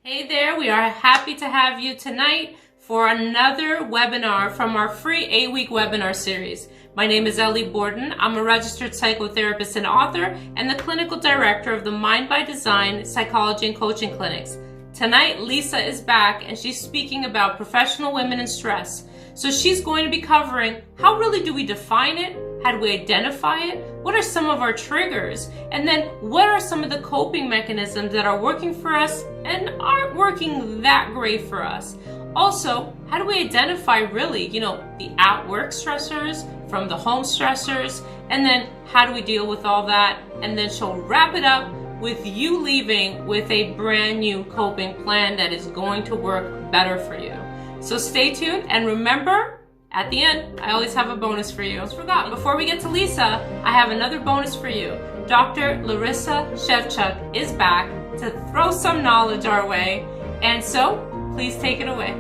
Hey there, we are happy to have you tonight for another webinar from our free 8-week webinar series. My name is Ellie Borden. I'm a registered psychotherapist and author and the clinical director of the Mind by Design Psychology and Coaching Clinics. Tonight, Lisa is back and she's speaking about professional women and stress. So she's going to be covering how really do we define it? How do we identify it? What are some of our triggers? And then what are some of the coping mechanisms that are working for us and aren't working that great for us? Also, how do we identify really, the at-work stressors from the home stressors? And then how do we deal with all that? And then she'll wrap it up with you leaving with a brand new coping plan that is going to work better for you. So stay tuned and remember, at the end, I always have a bonus for you. I almost forgot. Before we get to Lisa, I have another bonus for you. Dr. Larissa Shevchuk is back to throw some knowledge our way. And so, please take it away.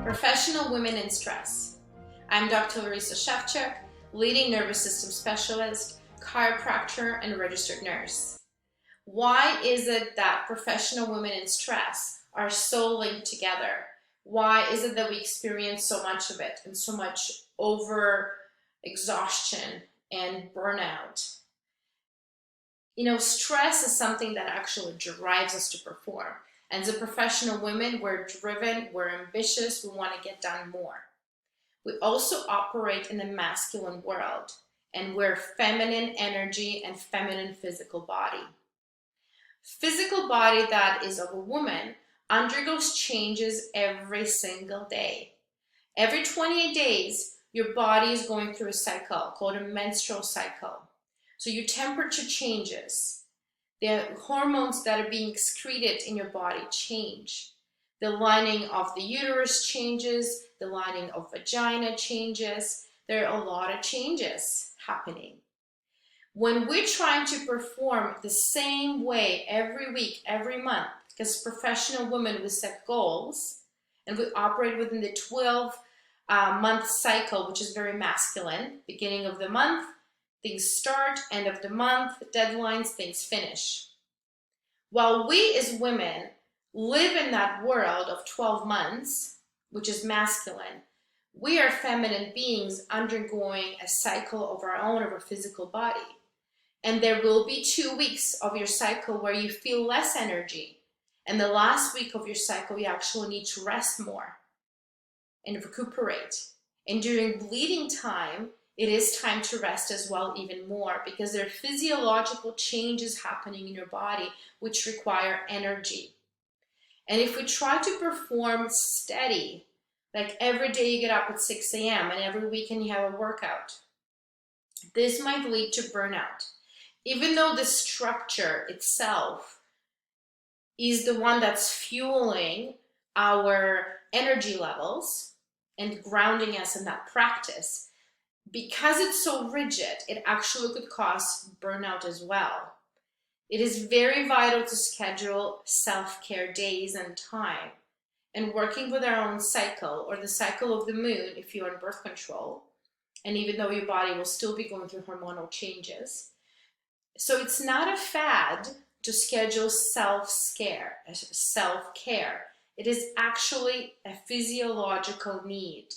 Professional women in stress. I'm Dr. Larissa Shevchuk, leading nervous system specialist, chiropractor, and registered nurse. Why is it that professional women in stress are so linked together? Why is it that we experience so much of it and so much over exhaustion and burnout? Stress is something that actually drives us to perform. And as a professional women, we're driven, we're ambitious, we want to get done more. We also operate in a masculine world, and we're feminine energy and feminine physical body. Physical body that is of a woman undergoes changes every single day. Every 28 days, your body is going through a cycle called a menstrual cycle. So your temperature changes. The hormones that are being excreted in your body change. The lining of the uterus changes. The lining of vagina changes. There are a lot of changes happening. When we're trying to perform the same way every week, every month, because professional women, we set goals and we operate within the 12-month cycle, which is very masculine. Beginning of the month, things start, end of the month, deadlines, things finish. While we as women live in that world of 12 months, which is masculine, we are feminine beings undergoing a cycle of our own, of our physical body. And there will be 2 weeks of your cycle where you feel less energy. And the last week of your cycle, you actually need to rest more and recuperate. And during bleeding time, it is time to rest as well, even more, because there are physiological changes happening in your body which require energy. And if we try to perform steady, like every day you get up at 6 a.m. and every weekend you have a workout, this might lead to burnout. Even though the structure itself is the one that's fueling our energy levels and grounding us in that practice, because it's so rigid, it actually could cause burnout as well. It is very vital to schedule self-care days and time, and working with our own cycle, or the cycle of the moon if you're on birth control, and even though your body will still be going through hormonal changes. So it's not a fad to schedule self-care. It is actually a physiological need.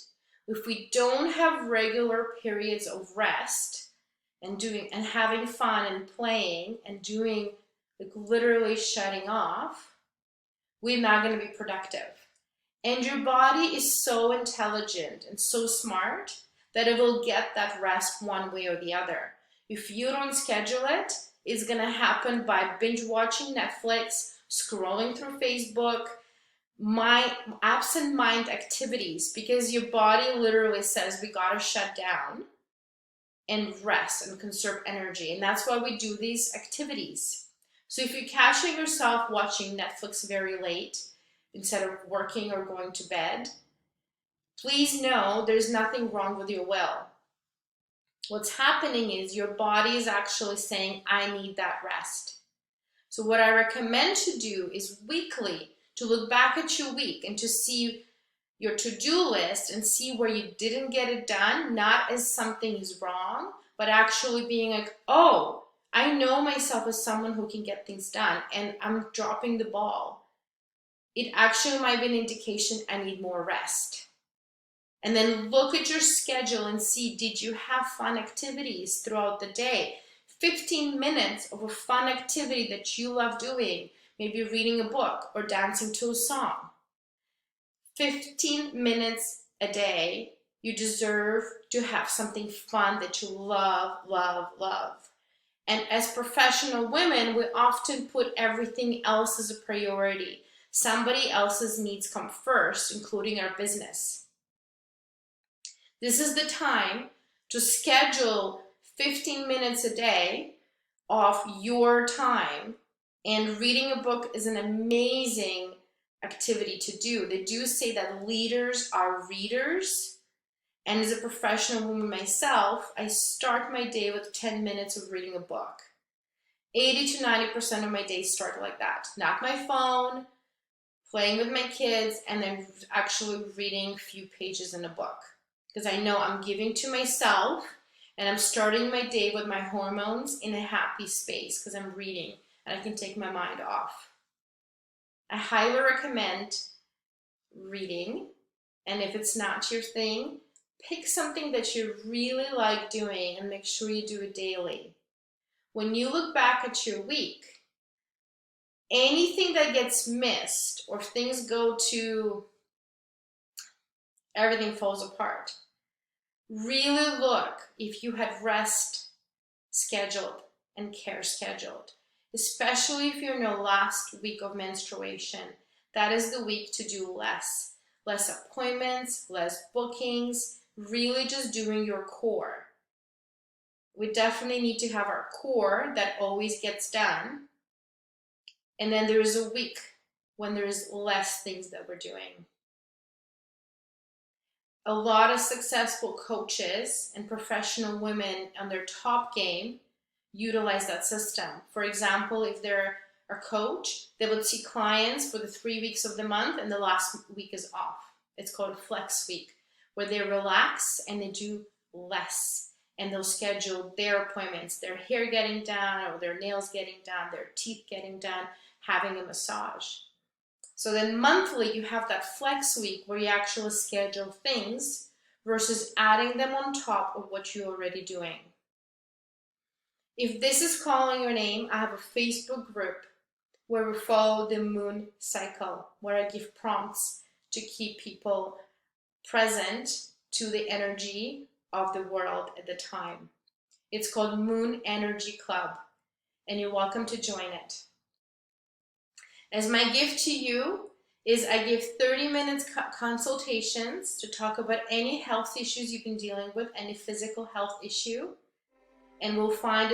If we don't have regular periods of rest and having fun and playing and doing, like, literally shutting off, we're not going to be productive. And your body is so intelligent and so smart that it will get that rest one way or the other. If you don't schedule it, it's going to happen by binge watching Netflix, scrolling through Facebook, absent mind activities, because your body literally says we got to shut down and rest and conserve energy. And that's why we do these activities. So if you're catching yourself watching Netflix very late instead of working or going to bed, please know there's nothing wrong with your will. What's happening is your body is actually saying, I need that rest. So what I recommend to do is weekly to look back at your week and to see your to-do list and see where you didn't get it done, not as something is wrong, but actually being like, oh, I know myself as someone who can get things done, and I'm dropping the ball. It actually might be an indication I need more rest. And then look at your schedule and see, did you have fun activities throughout the day? 15 minutes of a fun activity that you love doing, maybe reading a book or dancing to a song. 15 minutes a day, you deserve to have something fun that you love, love, love. And as professional women, we often put everything else as a priority. Somebody else's needs come first, including our business. This is the time to schedule 15 minutes a day of your time. And reading a book is an amazing activity to do. They do say that leaders are readers. And as a professional woman myself, I start my day with 10 minutes of reading a book. 80 to 90% of my days start like that. Not my phone, playing with my kids, and then actually reading a few pages in a book. Because I know I'm giving to myself, and I'm starting my day with my hormones in a happy space because I'm reading and I can take my mind off. I highly recommend reading, and if it's not your thing, pick something that you really like doing and make sure you do it daily. When you look back at your week, anything that gets missed or things go to everything falls apart. Really look if you had rest scheduled and care scheduled, especially if you're in your last week of menstruation. That is the week to do less appointments, less bookings, really just doing your core. We definitely need to have our core that always gets done. And then there is a week when there is less things that we're doing. A lot of successful coaches and professional women on their top game utilize that system. For example, if they're a coach, they would see clients for the 3 weeks of the month and the last week is off. It's called flex week, where they relax and they do less. And they'll schedule their appointments, their hair getting done or their nails getting done, their teeth getting done, having a massage. So then monthly, you have that flex week where you actually schedule things versus adding them on top of what you're already doing. If this is calling your name, I have a Facebook group where we follow the moon cycle, where I give prompts to keep people present to the energy of the world at the time. It's called Moon Energy Club, and you're welcome to join it. As my gift to you is I give 30 minutes consultations to talk about any health issues you've been dealing with, any physical health issue, and we'll find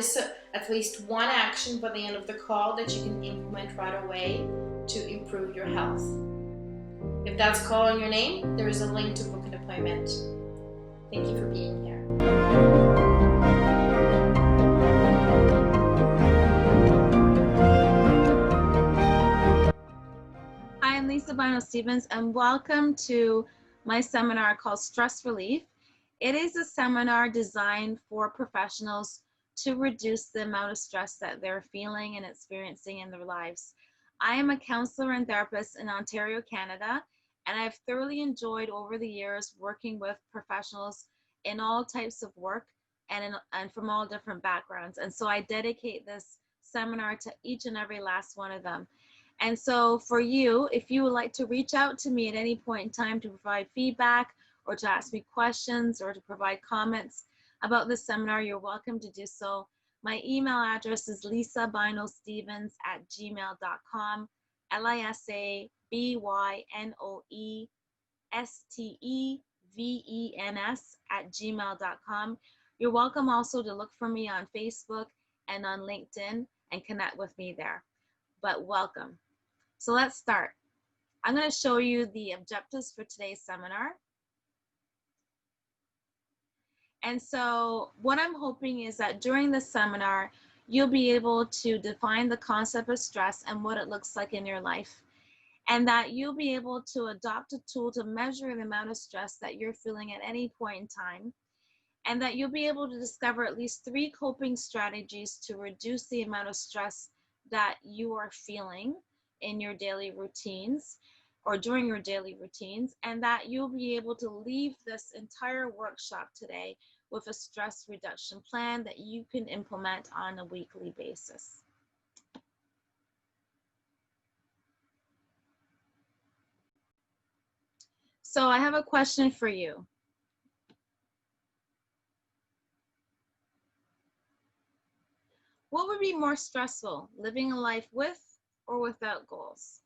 at least one action by the end of the call that you can implement right away to improve your health. If that's calling your name, there is a link to book an appointment. Thank you for being here. Hi, I'm Lisa Bynoe-Stevens, and welcome to my seminar called Stress Relief. It is a seminar designed for professionals to reduce the amount of stress that they're feeling and experiencing in their lives. I am a counselor and therapist in Ontario, Canada, and I've thoroughly enjoyed over the years working with professionals in all types of work and from all different backgrounds. And so I dedicate this seminar to each and every last one of them. And so for you, if you would like to reach out to me at any point in time to provide feedback or to ask me questions or to provide comments about this seminar, you're welcome to do so. My email address is lisabynoestevens@gmail.com, lisabynoestevens@gmail.com. You're welcome also to look for me on Facebook and on LinkedIn and connect with me there. But welcome. So let's start. I'm going to show you the objectives for today's seminar. And so what I'm hoping is that during this seminar, you'll be able to define the concept of stress and what it looks like in your life, and that you'll be able to adopt a tool to measure the amount of stress that you're feeling at any point in time, and that you'll be able to discover at least 3 coping strategies to reduce the amount of stress that you are feeling in your daily routines or during your daily routines, and that you'll be able to leave this entire workshop today with a stress reduction plan that you can implement on a weekly basis. So I have a question for you. What would be more stressful, living a life with or without goals?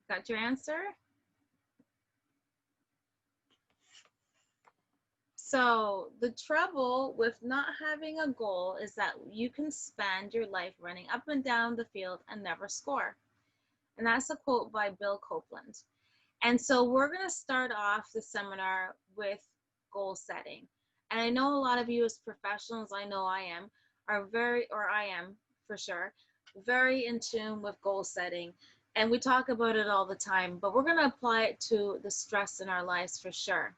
Got your answer? So the trouble with not having a goal is that you can spend your life running up and down the field and never score. And that's a quote by Bill Copeland. And so we're going to start off the seminar with goal setting. And I know a lot of you as professionals, I know I am, I am for sure, very in tune with goal setting. And we talk about it all the time, but we're going to apply it to the stress in our lives for sure.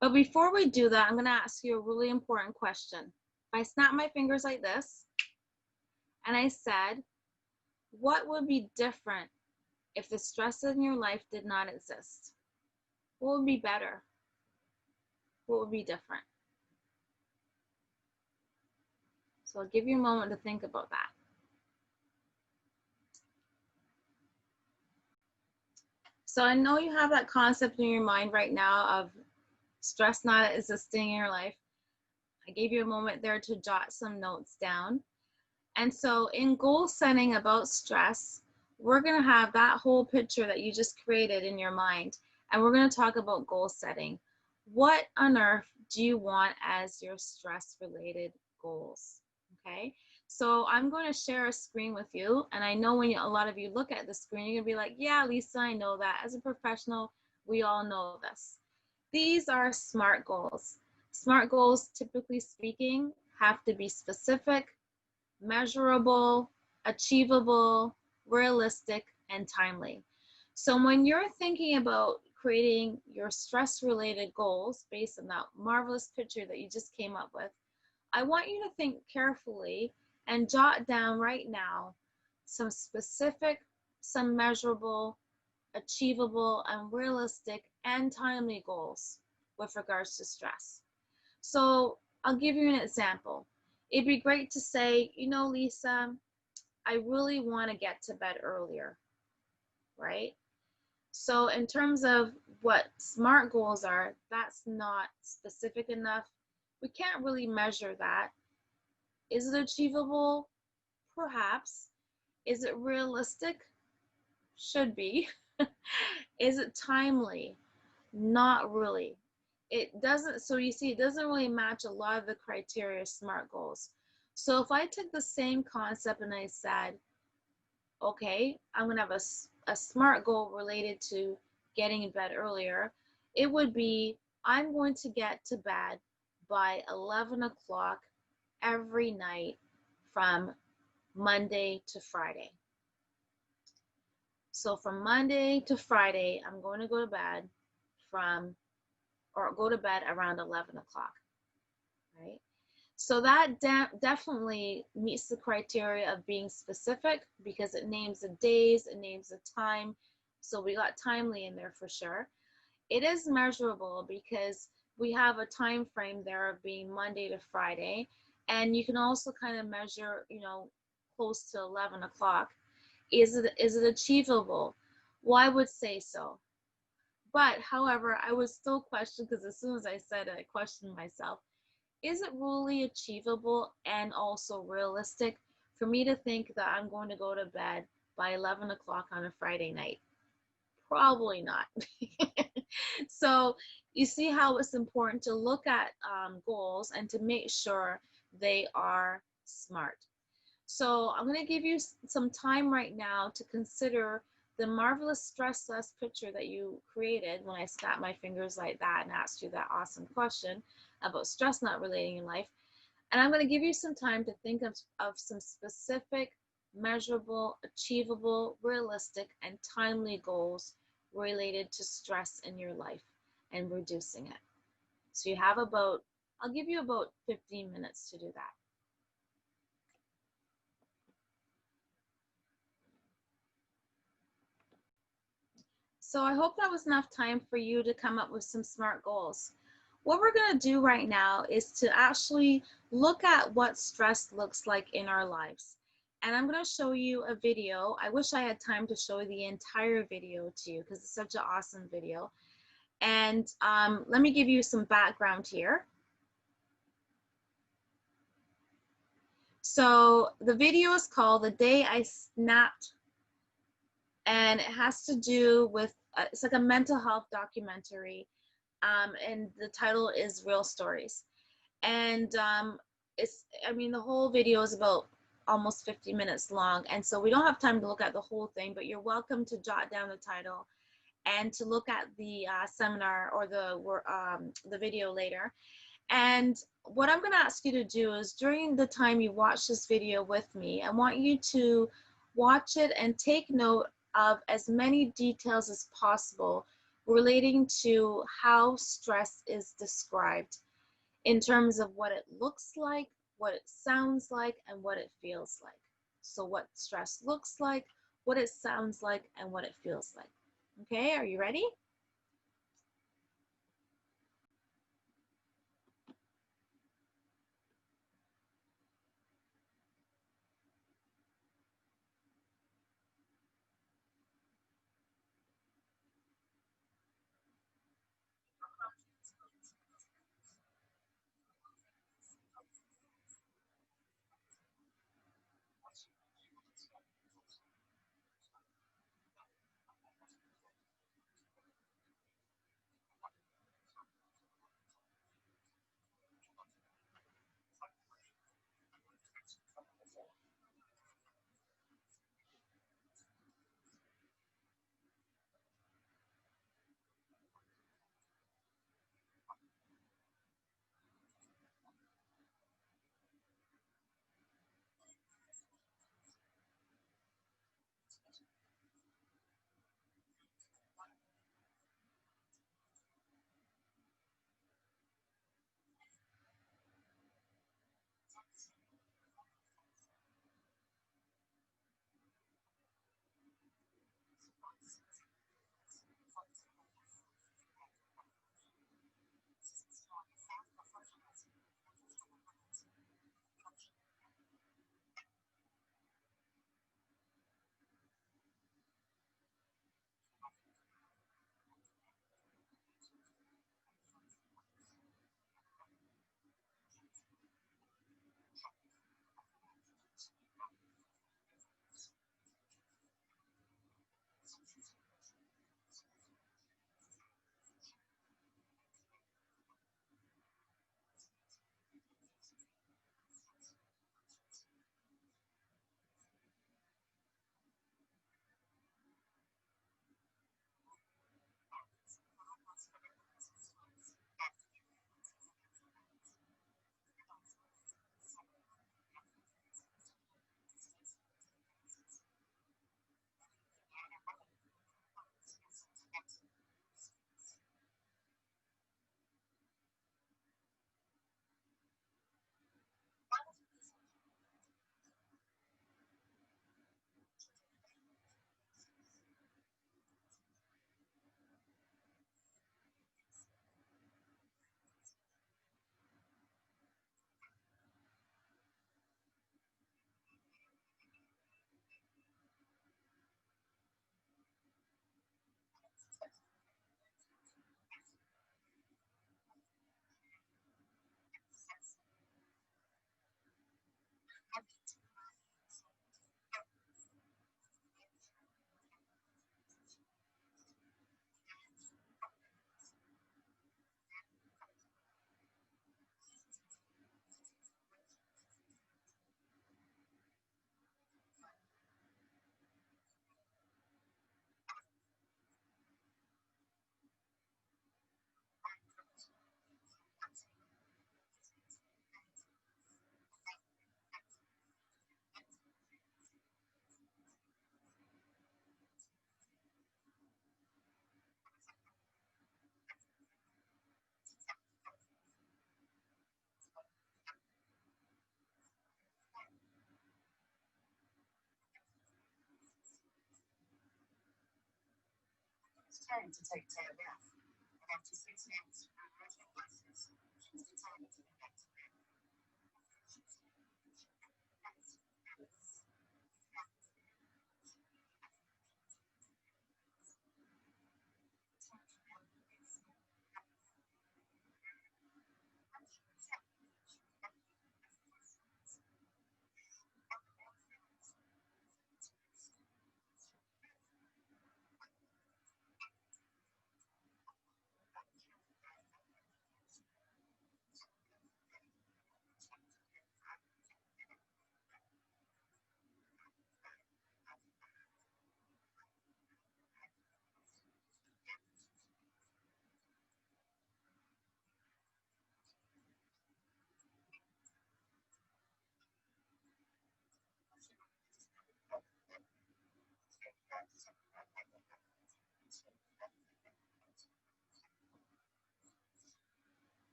But before we do that, I'm going to ask you a really important question. If I snap my fingers like this, and I said, what would be different if the stress in your life did not exist? What would be better? What would be different? So I'll give you a moment to think about that. So I know you have that concept in your mind right now of stress not existing in your life. I gave you a moment there to jot some notes down. And so in goal setting about stress, we're going to have that whole picture that you just created in your mind. And we're going to talk about goal setting. What on earth do you want as your stress-related goals? Okay, so I'm going to share a screen with you. And I know when a lot of you look at the screen, you're going to be like, yeah, Lisa, I know that. As a professional, we all know this. These are SMART goals. SMART goals, typically speaking, have to be specific, measurable, achievable, realistic, and timely. So when you're thinking about creating your stress-related goals based on that marvelous picture that you just came up with, I want you to think carefully and jot down right now some specific, some measurable, achievable, and realistic and timely goals with regards to stress. So I'll give you an example. It'd be great to say, you know, Lisa, I really want to get to bed earlier, right? So in terms of what SMART goals are, that's not specific enough. We can't really measure that. Is it achievable? Perhaps. Is it realistic? Should be. Is it timely? Not really. It doesn't, so you see, it doesn't really match a lot of the criteria of SMART goals. So if I took the same concept and I said, okay, I'm going to have a SMART goal related to getting in bed earlier, it would be, I'm going to get to bed by 11 o'clock every night from Monday to Friday. So from Monday to Friday, I'm going to go to bed go to bed around 11 o'clock, right? So that definitely meets the criteria of being specific because it names the days, it names the time. So we got timely in there for sure. It is measurable because we have a time frame there of being Monday to Friday. And you can also kind of measure, you know, close to 11 o'clock. Is it achievable? Well, I would say so. But however, I would still question, because as soon as I said it, I questioned myself. Is it really achievable and also realistic for me to think that I'm going to go to bed by 11 o'clock on a Friday night? Probably not. So you see how it's important to look at goals and to make sure they are SMART. So I'm going to give you some time right now to consider the marvelous stressless picture that you created when I snapped my fingers like that and asked you that awesome question about stress not relating in life. And I'm going to give you some time to think of some specific measurable, achievable, realistic, and timely goals related to stress in your life and reducing it. So you have about, I'll give you about 15 minutes to do that. So I hope that was enough time for you to come up with some SMART goals. What we're going to do right now is to actually look at what stress looks like in our lives. And I'm going to show you a video. I wish I had time to show the entire video to you because it's such an awesome video. And let me give you some background here. So the video is called "The Day I Snapped," and it has to do with, it's like a mental health documentary, and the title is Real Stories. And I mean, the whole video is about almost 50 minutes long, and so we don't have time to look at the whole thing, but you're welcome to jot down the title and to look at the seminar or the video later. And what I'm going to ask you to do is, during the time you watch this video with me, I want you to watch it and take note of as many details as possible relating to how stress is described in terms of what it looks like, what it sounds like, and what it feels like. So what stress looks like, what it sounds like, and what it feels like. Okay, are you ready?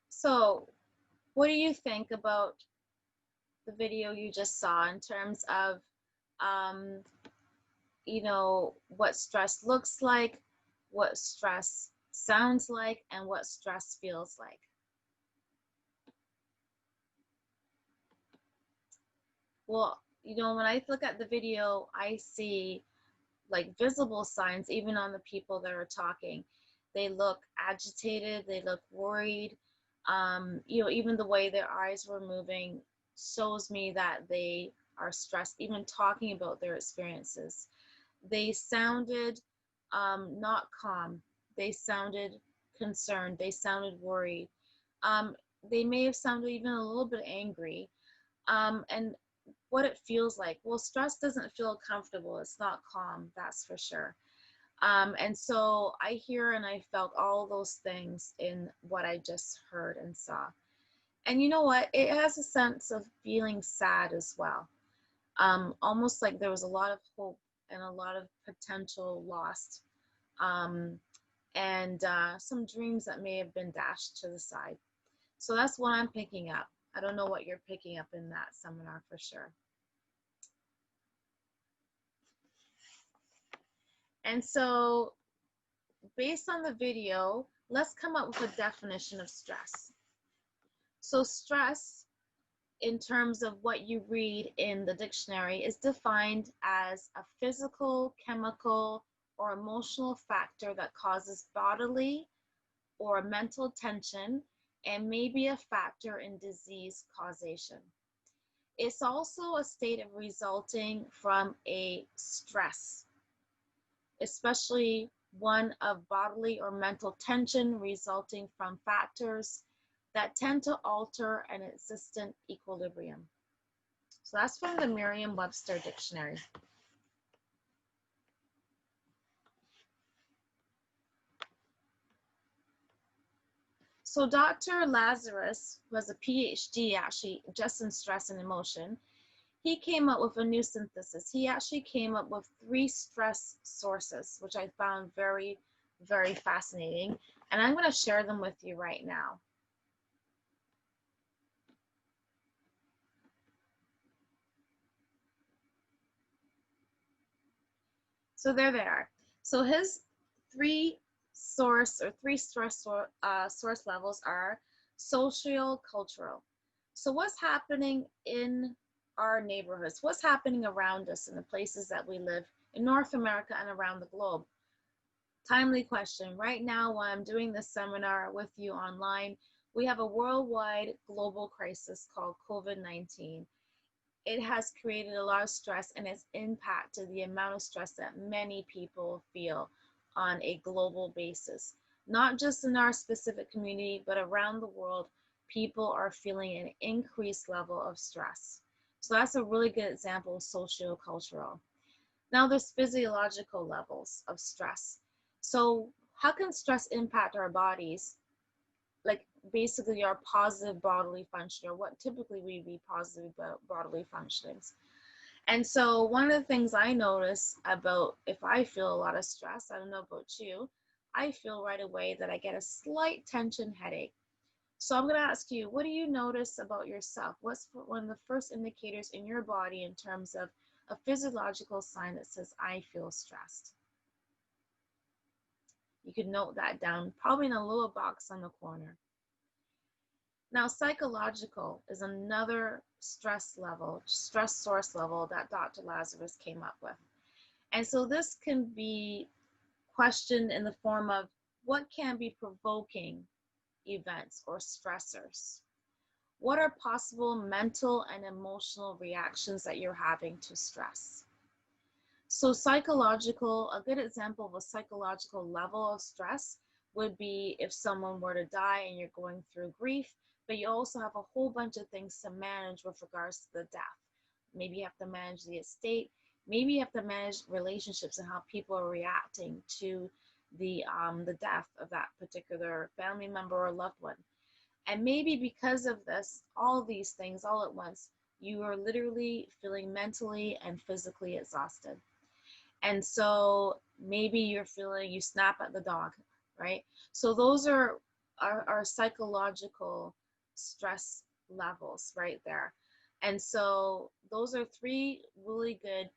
So, what do you think about the video you just saw in terms of, um, what stress looks like, what stress sounds like, and what stress feels like? Well, when I look at the video, I see like visible signs, even on the people that are talking. They look agitated, they look worried. Even the way their eyes were moving shows me that they are stressed, even talking about their experiences. They sounded not calm. They sounded concerned. They sounded worried. They may have sounded even a little bit angry. And what it feels like. Well, stress doesn't feel comfortable. It's not calm, that's for sure. And so I hear and I felt all those things in what I just heard and saw. And you know what? It has a sense of feeling sad as well. Almost like there was a lot of hope and a lot of potential lost. And some dreams that may have been dashed to the side. So that's what I'm picking up. I don't know what you're picking up in that seminar for sure. And so based on the video, let's come up with a definition of stress. So stress, in terms of what you read in the dictionary, is defined as a physical, chemical, or emotional factor that causes bodily or mental tension and may be a factor in disease causation. It's also a state of resulting from a stress, especially one of bodily or mental tension resulting from factors that tend to alter an existent equilibrium. So that's from the Merriam-Webster dictionary. So Dr. Lazarus was a PhD actually just in stress and emotion. He came up with a new synthesis. He actually came up with 3 stress sources, which I found very, very fascinating. And I'm going to share them with you right now. So there they are. So his 3 stress source levels are social, cultural. So what's happening in our neighborhoods, what's happening around us in the places that we live in North America and around the globe. Timely question. Right now, while I'm doing this seminar with you online, we have a worldwide global crisis called COVID-19. It has created a lot of stress and it's impacted the amount of stress that many people feel on a global basis. Not just in our specific community, but around the world, people are feeling an increased level of stress. So that's a really good example of socio-cultural. Now there's physiological levels of stress. So how can stress impact our bodies? Like basically our positive bodily function, or what typically would be positive bodily functionings. And so one of the things I notice about if I feel a lot of stress, I don't know about you, I feel right away that I get a slight tension headache. So I'm going to ask you, what do you notice about yourself? What's one of the first indicators in your body in terms of a physiological sign that says, I feel stressed? You could note that down, probably in a little box on the corner. Now, psychological is another stress level, stress source level that Dr. Lazarus came up with. And so this can be questioned in the form of what can be provoking events or stressors? What are possible mental and emotional reactions that you're having to stress? So psychological, a good example of a psychological level of stress would be if someone were to die and you're going through grief, but you also have a whole bunch of things to manage with regards to the death. Maybe you have to manage the estate. Maybe you have to manage relationships and how people are reacting to the death of that particular family member or loved one. And maybe because of this, all these things all at once, you are literally feeling mentally and physically exhausted. And so maybe you're feeling, you snap at the dog, right? So those are our psychological stress levels right there. And so those are three really good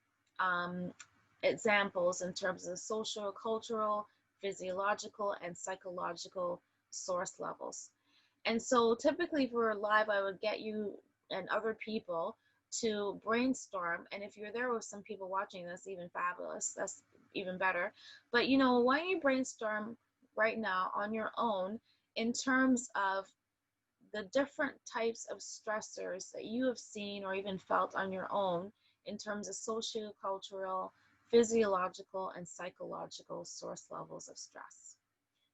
examples in terms of social, cultural, physiological, and psychological source levels. And so typically if we're live, I would get you and other people to brainstorm. And if you're there with some people watching, that's even fabulous. That's even better. But you know, why don't you brainstorm right now on your own in terms of the different types of stressors that you have seen or even felt on your own in terms of socio-cultural, physiological, and psychological source levels of stress.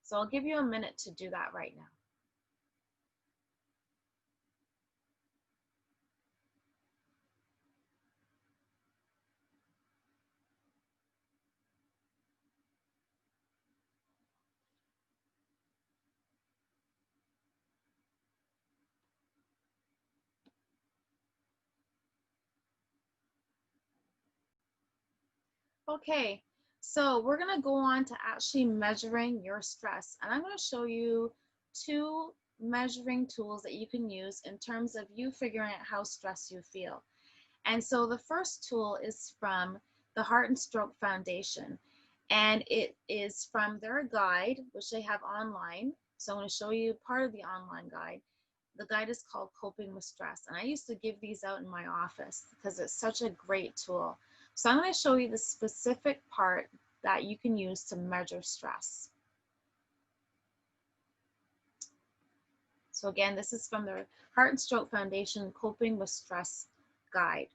So I'll give you a minute to do that right now. Okay, so we're going to go on to actually measuring your stress. And I'm going to show you two measuring tools that you can use in terms of you figuring out how stressed you feel. And so the first tool is from the Heart and Stroke Foundation. And it is from their guide, which they have online. So I'm going to show you part of the online guide. The guide is called Coping with Stress. And I used to give these out in my office because it's such a great tool. So I'm going to show you the specific part that you can use to measure stress. So again, this is from the Heart and Stroke Foundation Coping with Stress guide.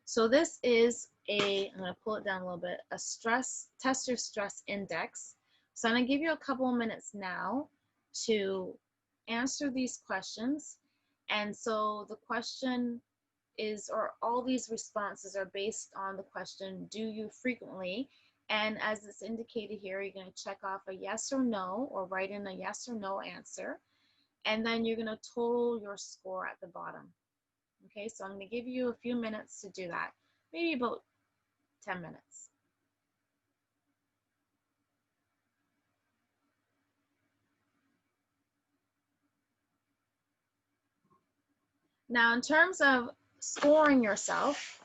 So this is I'm going to pull it down a little bit, a test your stress index. So I'm going to give you a couple of minutes now to answer these questions. And so the question is, or all these responses are based on the question, do you frequently? And as it's indicated here, you're going to check off a yes or no, or write in a yes or no answer. And then you're going to total your score at the bottom. Okay, so I'm going to give you a few minutes to do that, maybe about 10 minutes. Now, in terms of scoring yourself,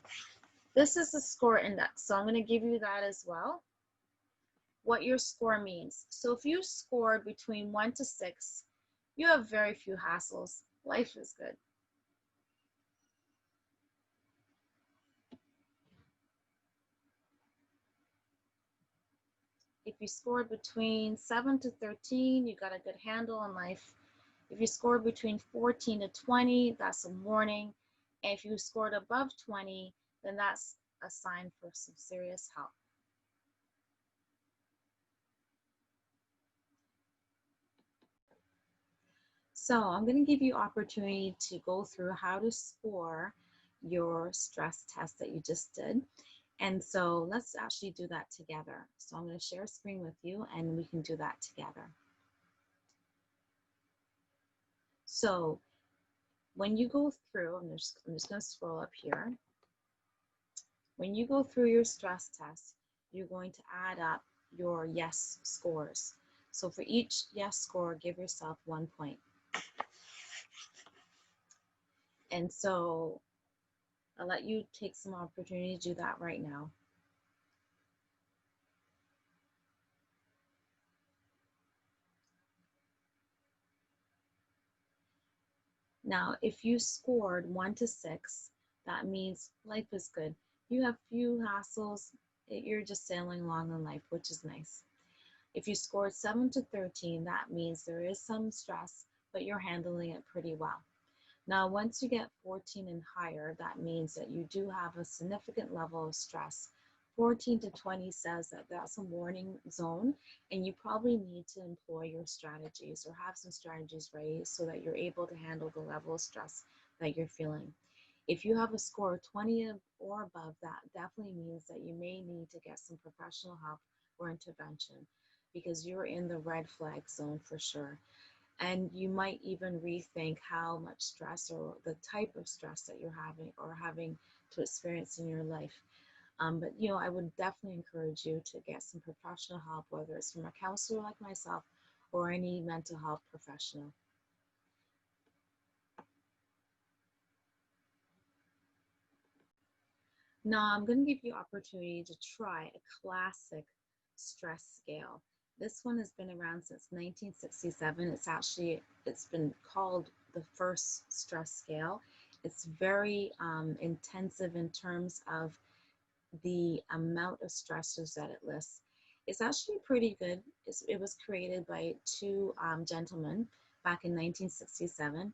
this is the score index. So I'm going to give you that as well, what your score means. So if you scored between 1 to 6, you have very few hassles. Life is good. you scored between 7 to 13, you got a good handle on life. If you scored between 14 to 20, that's a warning. And if you scored above 20, then that's a sign for some serious help. So I'm going to give you opportunity to go through how to score your stress test that you just did. And so let's actually do that together. So I'm going to share a screen with you and we can do that together. So when you go through, I'm just going to scroll up here. When you go through your stress test, you're going to add up your yes scores. So for each yes score, give yourself 1 point. And so I'll let you take some opportunity to do that right now. Now, if you scored 1 to 6, that means life is good. You have few hassles. You're just sailing along in life, which is nice. If you scored 7 to 13, that means there is some stress, but you're handling it pretty well. Now, once you get 14 and higher, that means that you do have a significant level of stress. 14 to 20 says that that's a warning zone, and you probably need to employ your strategies or have some strategies ready so that you're able to handle the level of stress that you're feeling. If you have a score of 20 or above, that definitely means that you may need to get some professional help or intervention because you're in the red flag zone for sure. And you might even rethink how much stress or the type of stress that you're having or having to experience in your life. But I would definitely encourage you to get some professional help, whether it's from a counselor like myself or any mental health professional. Now I'm going to give you opportunity to try a classic stress scale. This one has been around since 1967. It's been called the first stress scale. It's very intensive in terms of the amount of stressors that it lists. It's actually pretty good. It was created by two gentlemen back in 1967.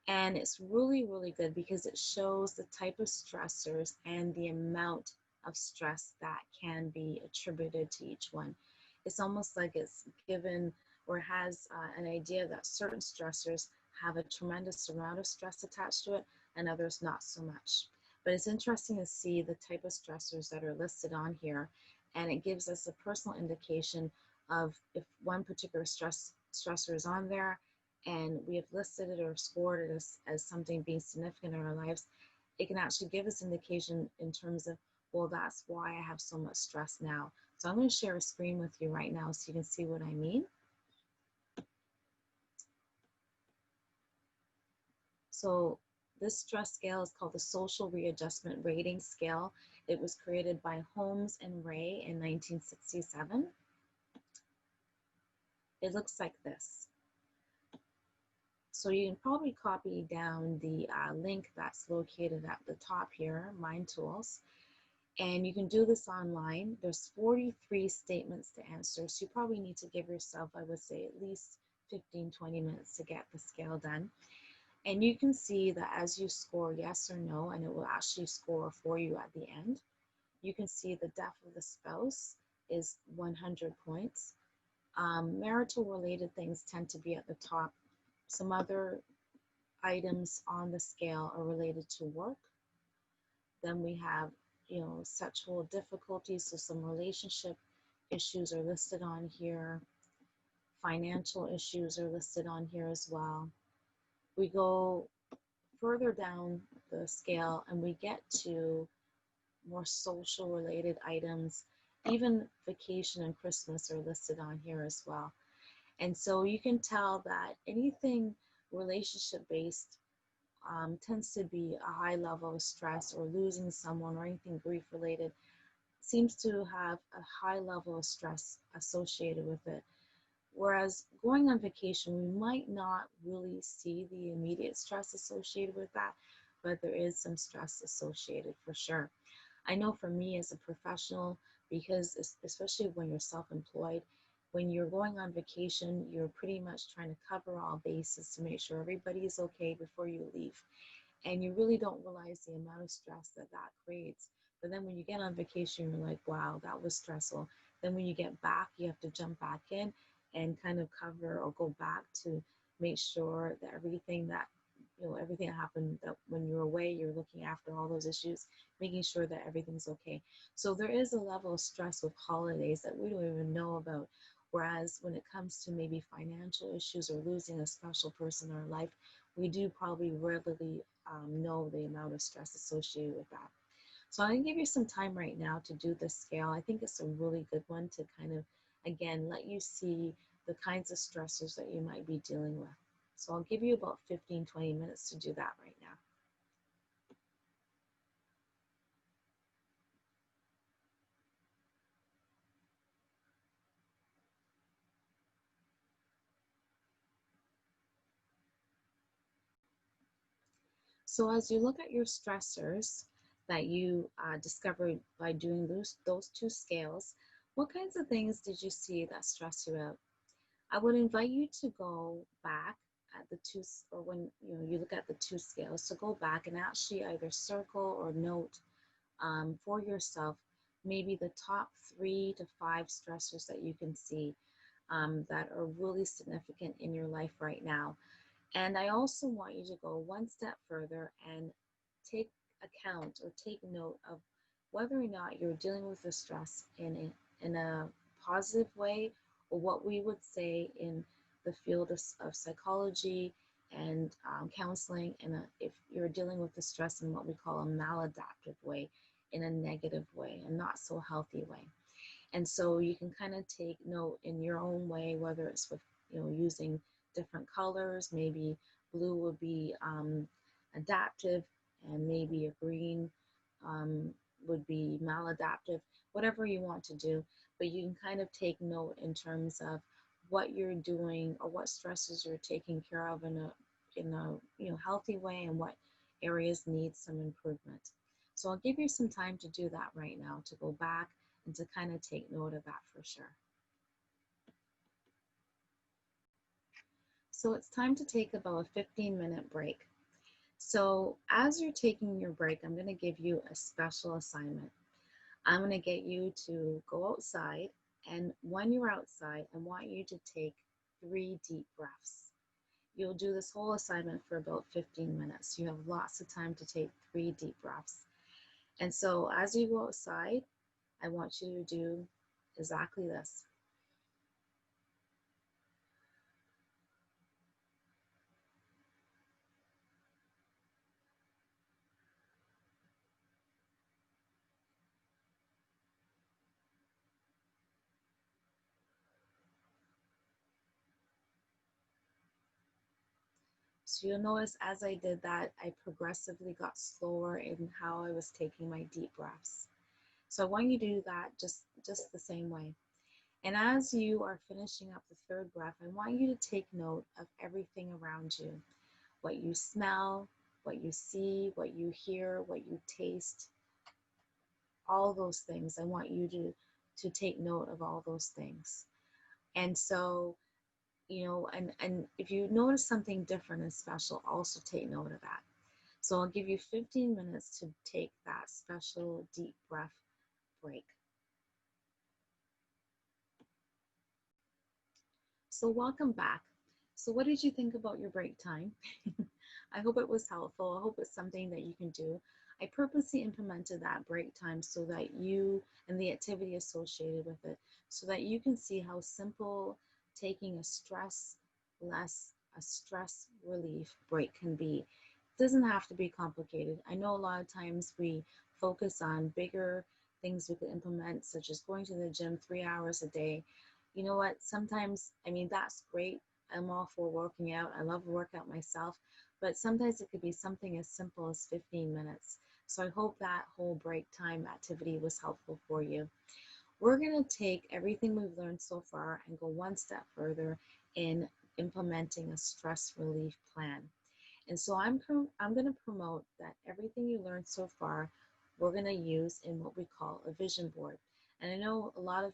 And it's really, really good because it shows the type of stressors and the amount of stress that can be attributed to each one. It's almost like it's given or has an idea that certain stressors have a tremendous amount of stress attached to it and others not so much. But it's interesting to see the type of stressors that are listed on here, and it gives us a personal indication of if one particular stressor is on there and we have listed it or scored it as something being significant in our lives, it can actually give us indication in terms of, well, that's why I have so much stress now. So I'm going to share a screen with you right now so you can see what I mean. So this stress scale is called the Social Readjustment Rating Scale. It was created by Holmes and Ray in 1967. It looks like this. So you can probably copy down the link that's located at the top here, Mind Tools. And you can do this online. There's 43 statements to answer. So you probably need to give yourself, I would say, at least 15, 20 minutes to get the scale done. And you can see that as you score yes or no, and it will actually score for you at the end, you can see the death of the spouse is 100 points. Marital related things tend to be at the top. Some other items on the scale are related to work. Then we have, sexual difficulties, so some relationship issues are listed on here. Financial issues are listed on here as well. We go further down the scale and we get to more social related items. Even vacation and Christmas are listed on here as well. And so you can tell that anything relationship based tends to be a high level of stress, or losing someone or anything grief related seems to have a high level of stress associated with it. Whereas going on vacation, we might not really see the immediate stress associated with that, but there is some stress associated for sure. I know for me as a professional, because especially when you're self-employed, when you're going on vacation, you're pretty much trying to cover all bases to make sure everybody is okay before you leave. And you really don't realize the amount of stress that that creates. But then when you get on vacation, you're like, wow, that was stressful. Then when you get back, you have to jump back in and kind of cover or go back to make sure that everything that, everything that happened, that when you're away, you're looking after all those issues, making sure that everything's okay. So there is a level of stress with holidays that we don't even know about. Whereas when it comes to maybe financial issues or losing a special person in our life, we do probably rarely know the amount of stress associated with that. So I'm going to give you some time right now to do this scale. I think it's a really good one to kind of, again, let you see the kinds of stressors that you might be dealing with. So I'll give you about 15-20 minutes to do that right now. So as you look at your stressors that you discovered by doing those two scales, what kinds of things did you see that stress you out? I would invite you to go back at the two, or when you look at the two scales, to go back and actually either circle or note for yourself maybe the top 3 to 5 stressors that you can see that are really significant in your life right now. And I also want you to go one step further and take account or take note of whether or not you're dealing with the stress in a positive way, or what we would say in the field of psychology and counseling, and if you're dealing with the stress in what we call a maladaptive way, in a negative way, a not so healthy way. And so you can kind of take note in your own way, whether it's with, using different colors. Maybe blue would be adaptive, and maybe a green would be maladaptive, whatever you want to do. But you can kind of take note in terms of what you're doing or what stresses you're taking care of in a healthy way, and what areas need some improvement. So I'll give you some time to do that right now, to go back and to kind of take note of that for sure. So it's time to take about a 15-minute break. So as you're taking your break, I'm going to give you a special assignment. I'm going to get you to go outside, and when you're outside, I want you to take 3 deep breaths. You'll do this whole assignment for about 15 minutes. You have lots of time to take 3 deep breaths. And so as you go outside, I want you to do exactly this. So you'll notice as I did that, I progressively got slower in how I was taking my deep breaths. So I want you to do that just the same way. And as you are finishing up the 3rd breath, I want you to take note of everything around you. What you smell, what you see, what you hear, what you taste, all those things. I want you to take note of all those things. And so, and if you notice something different and special, also take note of that. So I'll give you 15 minutes to take that special deep breath break. So welcome back. So what did you think about your break time? I hope it was helpful. I hope it's something that you can do. I purposely implemented that break time so that you, and the activity associated with it, so that you can see how simple taking a stress relief break can be. It doesn't have to be complicated. I know a lot of times we focus on bigger things we could implement, such as going to the gym 3 hours a day. You know what? Sometimes, that's great. I'm all for working out. I love to work out myself, but sometimes it could be something as simple as 15 minutes. So I hope that whole break time activity was helpful for you. We're going to take everything we've learned so far and go one step further in implementing a stress relief plan. And so I'm going to promote that everything you learned so far, we're going to use in what we call a vision board. And I know a lot of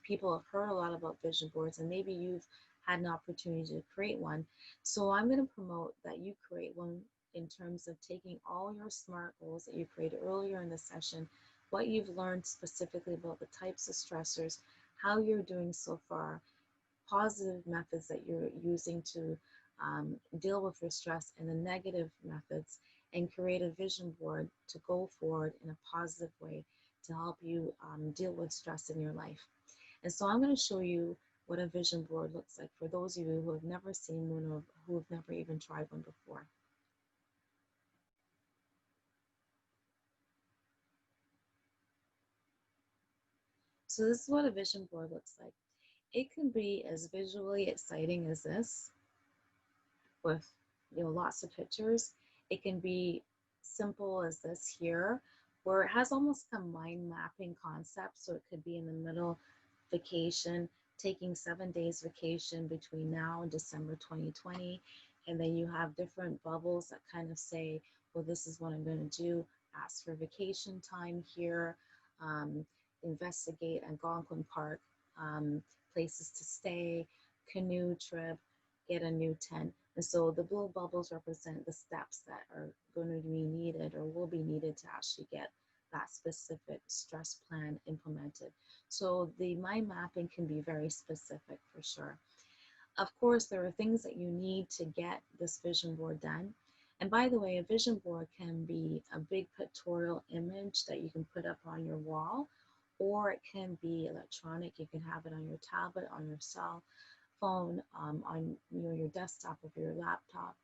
people have heard a lot about vision boards, and maybe you've had an opportunity to create one. So I'm going to promote that you create one in terms of taking all your SMART goals that you created earlier in the session, what you've learned specifically about the types of stressors, how you're doing so far, positive methods that you're using to deal with your stress, and the negative methods, and create a vision board to go forward in a positive way to help you deal with stress in your life. And so I'm going to show you what a vision board looks like for those of you who have never seen one or who have never even tried one before. So this is what a vision board looks like. It can be as visually exciting as this, with lots of pictures. It can be simple as this here, where it has almost a mind mapping concept. So it could be in the middle vacation, taking 7 days vacation between now and December 2020. And then you have different bubbles that kind of say, well, this is what I'm going to do. Ask for vacation time here, um, investigate Algonquin Park, places to stay, canoe trip, get a new tent. And so the blue bubbles represent the steps that are going to be needed or will be needed to actually get that specific stress plan implemented. So the mind mapping can be very specific for sure. Of course, there are things that you need to get this vision board done. And by the way, a vision board can be a big pictorial image that you can put up on your wall, or it can be electronic. You can have it on your tablet, on your cell phone, on your desktop or your laptop.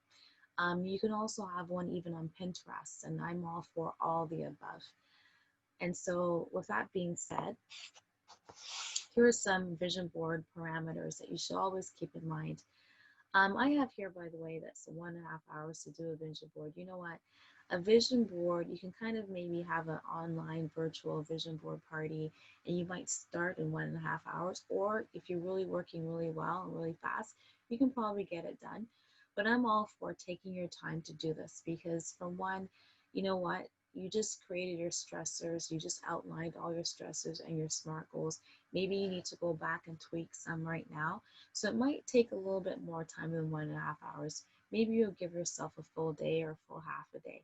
You can also have one even on Pinterest, and I'm all for all the above. And so with that being said, here are some vision board parameters that you should always keep in mind. I have here, by the way, that's 1.5 hours to do a vision board. You know what? A vision board, you can kind of maybe have an online virtual vision board party, and you might start in 1.5 hours. Or if you're really working really well and really fast, you can probably get it done. But I'm all for taking your time to do this because, for one, you know what? You just created your stressors, you just outlined all your stressors and your SMART goals. Maybe you need to go back and tweak some right now. So it might take a little bit more time than 1.5 hours. Maybe you'll give yourself a full day or a full half a day.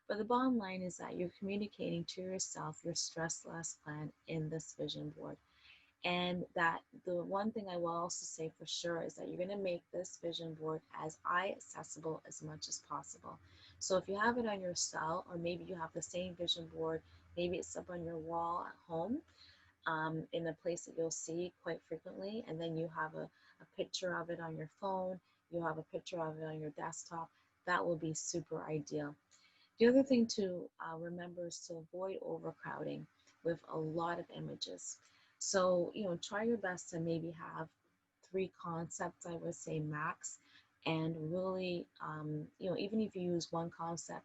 But the bottom line is that you're communicating to yourself your stress less plan in this vision board. And that the one thing I will also say for sure is that you're going to make this vision board as eye accessible as much as possible. So if you have it on your cell, or maybe you have the same vision board, maybe it's up on your wall at home, in a place that you'll see quite frequently, and then you have a picture of it on your phone, you have a picture of it on your desktop, that will be super ideal. The other thing to remember is to avoid overcrowding with a lot of images. So, try your best to maybe have 3 concepts, I would say max, and really, even if you use one concept,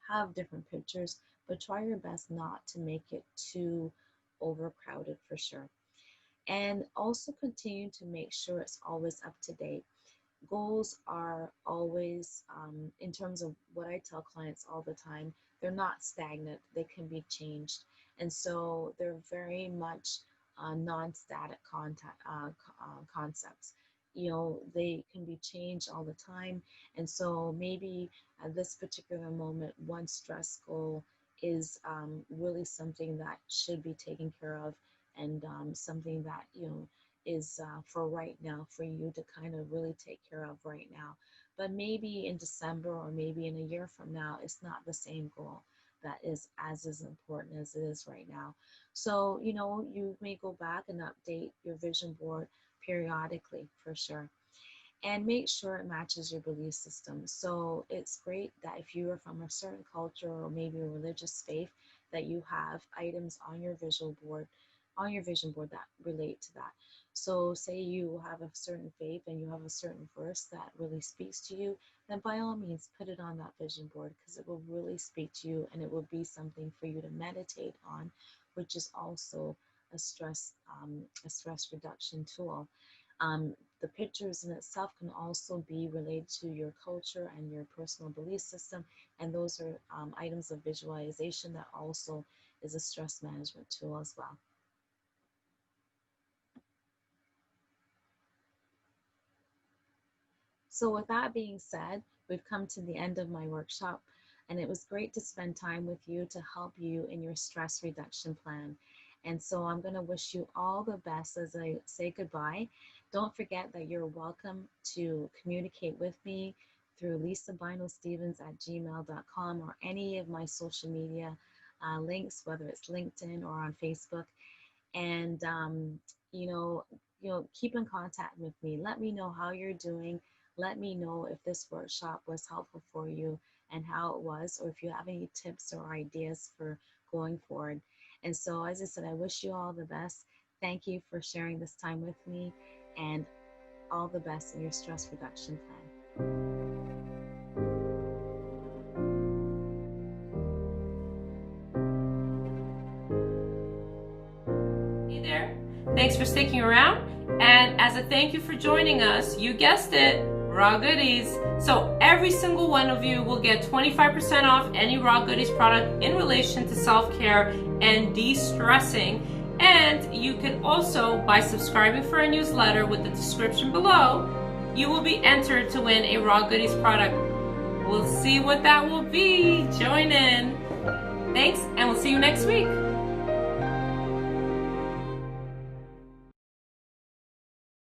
have different pictures, but try your best not to make it too overcrowded for sure. And also continue to make sure it's always up to date. Goals are always, in terms of what I tell clients all the time, they're not stagnant, they can be changed. And so they're very much non-static concepts. They can be changed all the time. And so maybe at this particular moment, one stress goal is really something that should be taken care of, and something that, is for right now, for you to kind of really take care of right now. But maybe in December or maybe in a year from now, it's not the same goal that is as important as it is right now. So, you may go back and update your vision board periodically for sure. And make sure it matches your belief system. So it's great that if you are from a certain culture or maybe a religious faith, that you have items on your vision board that relate to that. So say you have a certain faith and you have a certain verse that really speaks to you, then by all means put it on that vision board, because it will really speak to you and it will be something for you to meditate on, which is also a stress reduction tool. The pictures in itself can also be related to your culture and your personal belief system, and those are items of visualization that also is a stress management tool as well. So with that being said, we've come to the end of my workshop, and it was great to spend time with you to help you in your stress reduction plan. And so I'm going to wish you all the best as I say goodbye. Don't forget that you're welcome to communicate with me through Bynoe-Stevens@gmail.com or any of my social media links, whether it's LinkedIn or on Facebook. And keep in contact with me. Let me know how you're doing. Let me know if this workshop was helpful for you and how it was, or if you have any tips or ideas for going forward. And so, as I said, I wish you all the best. Thank you for sharing this time with me, and all the best in your stress reduction plan. Hey there, thanks for sticking around. And as a thank you for joining us, you guessed it, Raw Goodies. So every single one of you will get 25% off any Raw Goodies product in relation to self-care and de-stressing. And you can also, by subscribing for our newsletter with the description below, you will be entered to win a Raw Goodies product. We'll see what that will be. Join in. Thanks, and we'll see you next week.